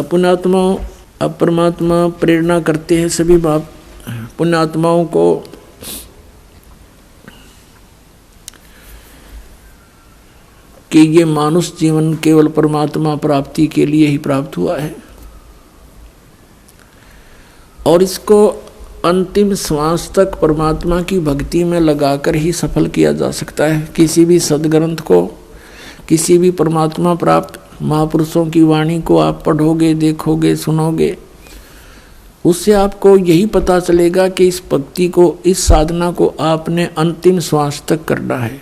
पुण्यात्माओं, अब परमात्मा प्रेरणा करते हैं सभी बाप पुण्यात्माओं को कि ये मानुष जीवन केवल परमात्मा प्राप्ति के लिए ही प्राप्त हुआ है और इसको अंतिम श्वास तक परमात्मा की भक्ति में लगाकर ही सफल किया जा सकता है। किसी भी सद्ग्रंथ को, किसी भी परमात्मा प्राप्त महापुरुषों की वाणी को आप पढ़ोगे, देखोगे, सुनोगे, उससे आपको यही पता चलेगा कि इस भक्ति को, इस साधना को आपने अंतिम श्वास तक करना है।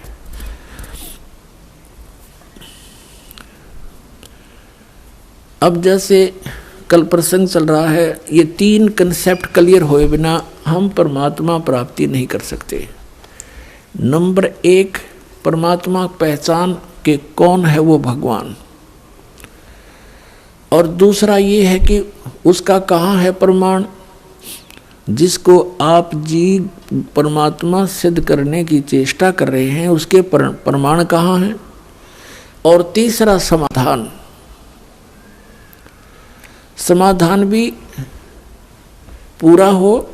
अब जैसे कल प्रसंग चल रहा है, ये 3 कंसेप्ट क्लियर होए बिना हम परमात्मा प्राप्ति नहीं कर सकते। नंबर 1, परमात्मा पहचान के कौन है वो भगवान, और दूसरा ये है कि उसका कहाँ है प्रमाण जिसको आप जी परमात्मा सिद्ध करने की चेष्टा कर रहे हैं, उसके प्रमाण कहाँ हैं, और तीसरा समाधान। समाधान भी पूरा हो,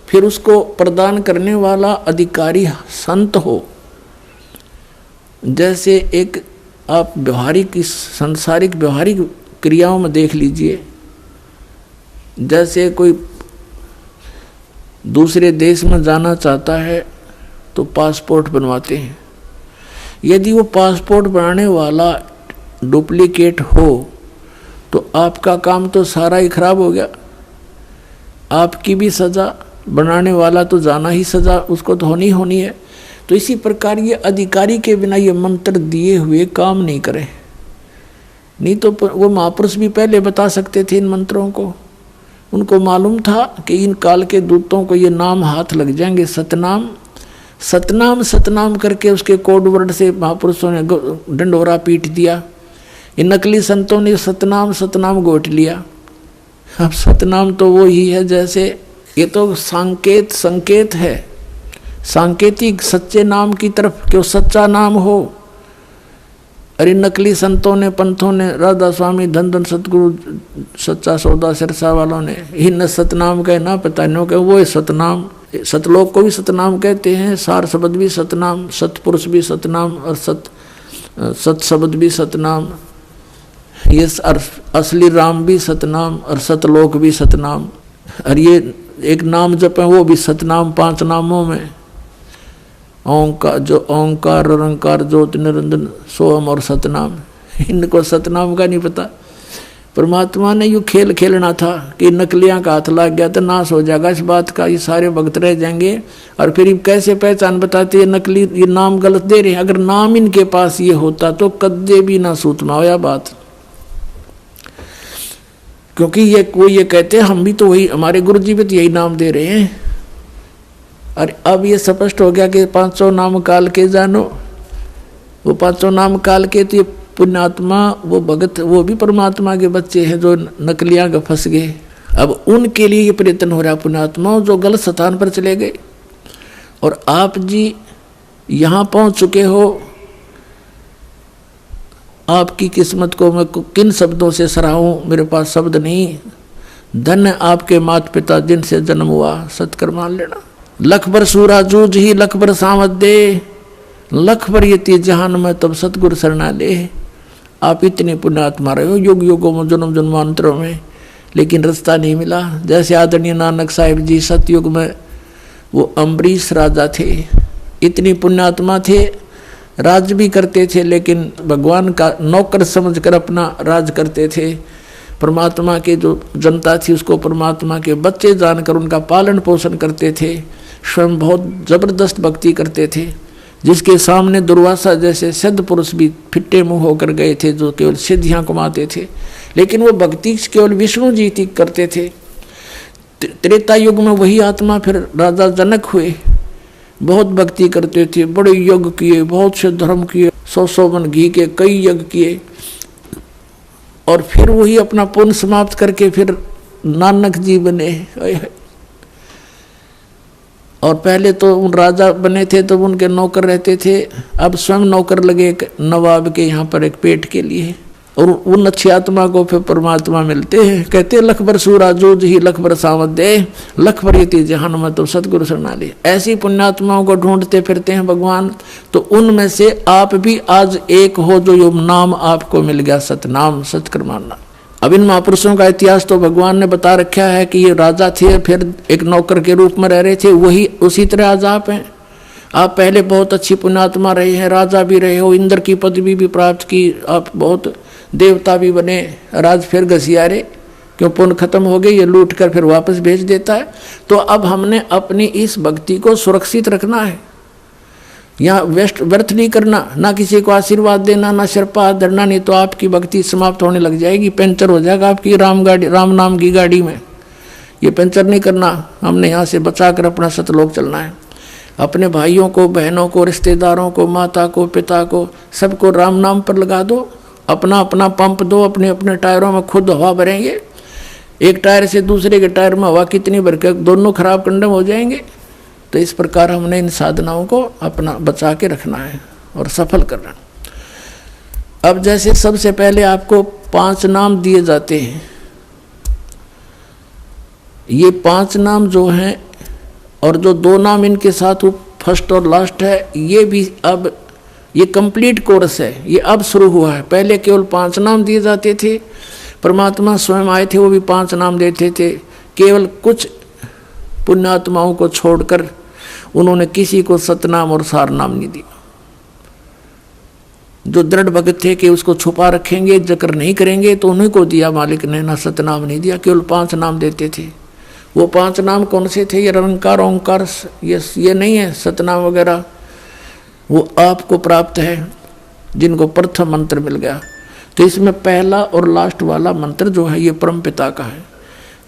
फिर उसको प्रदान करने वाला अधिकारी संत हो। जैसे एक आप व्यवहारिक, सांसारिक व्यवहारिक क्रियाओं में देख लीजिए, जैसे कोई दूसरे देश में जाना चाहता है तो पासपोर्ट बनवाते हैं। यदि वो पासपोर्ट बनाने वाला डुप्लीकेट हो तो आपका काम तो सारा ही खराब हो गया, आपकी भी सज़ा, बनाने वाला तो जाना ही सज़ा उसको तो होनी है। तो इसी प्रकार ये अधिकारी के बिना ये मंत्र दिए हुए काम नहीं करें। नहीं तो वो महापुरुष भी पहले बता सकते थे इन मंत्रों को, उनको मालूम था कि इन काल के दूतों को ये नाम हाथ लग जाएंगे। सतनाम सतनाम सतनाम करके उसके कोड वर्ड से महापुरुषों ने डंडोरा पीट दिया। ये नकली संतों ने सतनाम सतनाम गोट लिया। अब सतनाम तो वो ही है, जैसे ये तो संकेत है, सांकेतिक सच्चे नाम की तरफ कि वो सच्चा नाम हो। अरे नकली संतों ने, पंथों ने, राधा स्वामी, धन धन सतगुरु, सच्चा सौदा सिरसा वालों ने इन सतनाम कहे ना पता नो कहे, वो है सतनाम। सतलोक को भी सतनाम कहते हैं, सार शब्द भी सतनाम, सतपुरुष भी सतनाम, और सत शब्द भी सतनाम, ये असली राम भी सतनाम, और सतलोक भी सतनाम। और ये एक नाम जप है वो भी सतनाम, 5 नामों में ओंकार, जो ओंकार, निरंकार, ज्योति निरंजन, सोहम और सतनाम। इनको सतनाम का नहीं पता। परमात्मा ने यूँ खेल खेलना था कि नकलियाँ का हाथ लग गया तो नाश हो जाएगा इस बात का, ये सारे भक्त रह जाएंगे। और फिर कैसे पहचान बताते ये नकली, ये नाम गलत दे रहे हैं। अगर नाम इनके पास ये होता तो कद्दे भी ना सूतना होया बात, क्योंकि ये कहते हम भी तो वही, हमारे गुरु जी भी तो यही नाम दे रहे हैं। और अब ये स्पष्ट हो गया कि 500 नाम काल के जानो, वो 500 नाम काल के, तो ये पुण्यात्मा, वो भगत, वो भी परमात्मा के बच्चे हैं जो नकलियां का फंस गए। अब उनके लिए ये प्रयत्न हो रहा है पुण्यात्माओं जो गलत स्थान पर चले गए। और आप जी यहाँ पहुँच चुके हो, आपकी किस्मत को मैं किन शब्दों से सराहूं, मेरे पास शब्द नहीं। धन्य आपके माता पिता जिनसे जन्म हुआ, सत्कर मान लेना। लख बर सूरा जूझ ही लख बर सावत दे, लख बर यति जहान में तब सतगुरु शरणा ले। आप इतने पुण्यात्मा रहे हो युग युगों में, जन्म जन्मांतरों में, लेकिन रास्ता नहीं मिला। जैसे आदरणीय नानक साहिब जी सतयुग में वो अम्बरीश राजा थे, इतनी पुण्यात्मा थे, राज भी करते थे, लेकिन भगवान का नौकर समझकर अपना राज करते थे। परमात्मा के जो जनता थी उसको परमात्मा के बच्चे जानकर उनका पालन पोषण करते थे। स्वयं बहुत जबरदस्त भक्ति करते थे, जिसके सामने दुर्वासा जैसे सिद्ध पुरुष भी फिट्टे मुंह होकर गए थे, जो केवल सिद्धियां कमाते थे। लेकिन वो भक्ति केवल विष्णु जी की करते थे। त्रेता युग में वही आत्मा फिर राजा जनक हुए, बहुत भक्ति करते थे, बड़े यज्ञ किए, बहुत से धर्म किए, 100 मन घी के कई यज्ञ किए। और फिर वही अपना पुण्य समाप्त करके फिर नानक जी बने। और पहले तो उन राजा बने थे तो उनके नौकर रहते थे, अब स्वयं नौकर लगे एक नवाब के यहाँ पर एक पेट के लिए। और उन अच्छी आत्मा को फिर परमात्मा मिलते हैं। कहते लख बर सूराजूद ही लख बर सावत दे, लख बर यति जहान में तो सतगुरु शरणाली। ऐसी पुण्यात्माओं को ढूंढते फिरते हैं भगवान। तो उनमें से आप भी आज एक हो जो यो नाम आपको मिल गया, सतनाम, सत्कर्माना। अब इन महापुरुषों का इतिहास तो भगवान ने बता रखा है कि ये राजा थे, फिर एक नौकर के रूप में रह रहे थे, वही उसी तरह आज आप हैं। आप पहले बहुत अच्छी पुण्यात्मा रहे हैं, राजा भी रहे हो, इंद्र की पदवी भी प्राप्त की, आप बहुत देवता भी बने, राज फिर घसियारे, क्यों पुण्य खत्म हो गए, ये लूट कर फिर वापस भेज देता है। तो अब हमने अपनी इस भक्ति को सुरक्षित रखना है, यहाँ व्यर्थ नहीं करना, ना किसी को आशीर्वाद देना, ना सिर पर हाथ धरना, नहीं तो आपकी भक्ति समाप्त होने लग जाएगी, पंचर हो जाएगा आपकी राम नाम की गाड़ी में। ये पंचर नहीं करना, हमने यहाँ से बचा कर अपना सतलोक चलना है। अपने भाइयों को, बहनों को, रिश्तेदारों को, माता को, पिता को, सबको राम नाम पर लगा दो, अपना अपना पंप दो, अपने अपने टायरों में खुद हवा भरेंगे। एक टायर से दूसरे के टायर में हवा कितनी भर के दोनों खराब कंडम हो जाएंगे। तो इस प्रकार हमने इन साधनाओं को अपना बचा के रखना है और सफल करना। अब जैसे सबसे पहले आपको 5 नाम दिए जाते हैं, ये 5 नाम जो हैं और जो 2 नाम इनके साथ फर्स्ट और लास्ट है, ये भी अब ये कंप्लीट कोर्स है, ये अब शुरू हुआ है। पहले केवल 5 नाम दिए जाते थे, परमात्मा स्वयं आए थे, वो भी 5 नाम देते थे। केवल कुछ पुण्यात्माओं को छोड़कर उन्होंने किसी को सतनाम और सार नाम नहीं दिया। जो दृढ़ भगत थे कि उसको छुपा रखेंगे, जिक्र नहीं करेंगे, तो उन्हीं को दिया मालिक ने, ना सतनाम नहीं दिया, केवल 5 नाम देते थे। वो 5 नाम कौन से थे? ये निरंकार, ओंकार, ये नहीं है सतनाम वगैरह, वो आपको प्राप्त है जिनको प्रथम मंत्र मिल गया। तो इसमें पहला और लास्ट वाला मंत्र जो है ये परम पिता का है।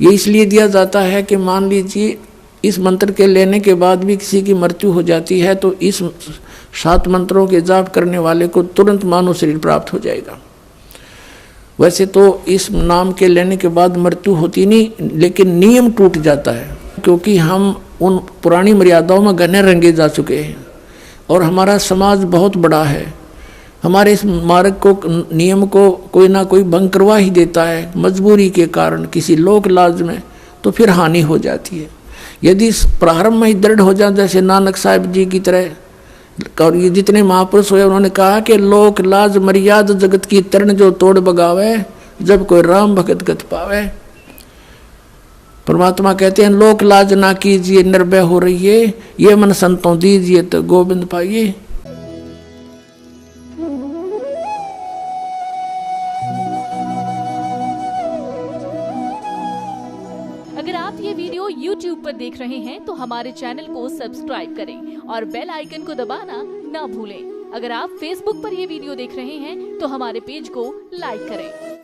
ये इसलिए दिया जाता है कि मान लीजिए इस मंत्र के लेने के बाद भी किसी की मृत्यु हो जाती है तो इस 7 मंत्रों के जाप करने वाले को तुरंत मानव शरीर प्राप्त हो जाएगा। वैसे तो इस नाम के लेने के बाद मृत्यु होती नहीं, लेकिन नियम टूट जाता है, क्योंकि हम उन पुरानी मर्यादाओं में घने रंगे जा चुके हैं और हमारा समाज बहुत बड़ा है। हमारे इस मार्ग को, नियम को कोई ना कोई भंग करवा ही देता है मजबूरी के कारण, किसी लोक लाज में, तो फिर हानि हो जाती है। यदि प्रारंभ में ही दृढ़ हो जाए, जैसे नानक साहिब जी की तरह, और ये जितने महापुरुष हुए उन्होंने कहा कि लोक लाज मर्याद जगत की तरण जो तोड़ बगावे, जब कोई राम भगत गत पावे। परमात्मा कहते हैं लोक लाज ना कीजिए, निर्भय हो रहिए, ये मन संतों दीजिए तो गोविंद पाइए। अगर आप ये वीडियो YouTube पर देख रहे हैं तो हमारे चैनल को सब्सक्राइब करें और बेल आइकन को दबाना ना भूलें। अगर आप Facebook पर ये वीडियो देख रहे हैं तो हमारे पेज को लाइक करें।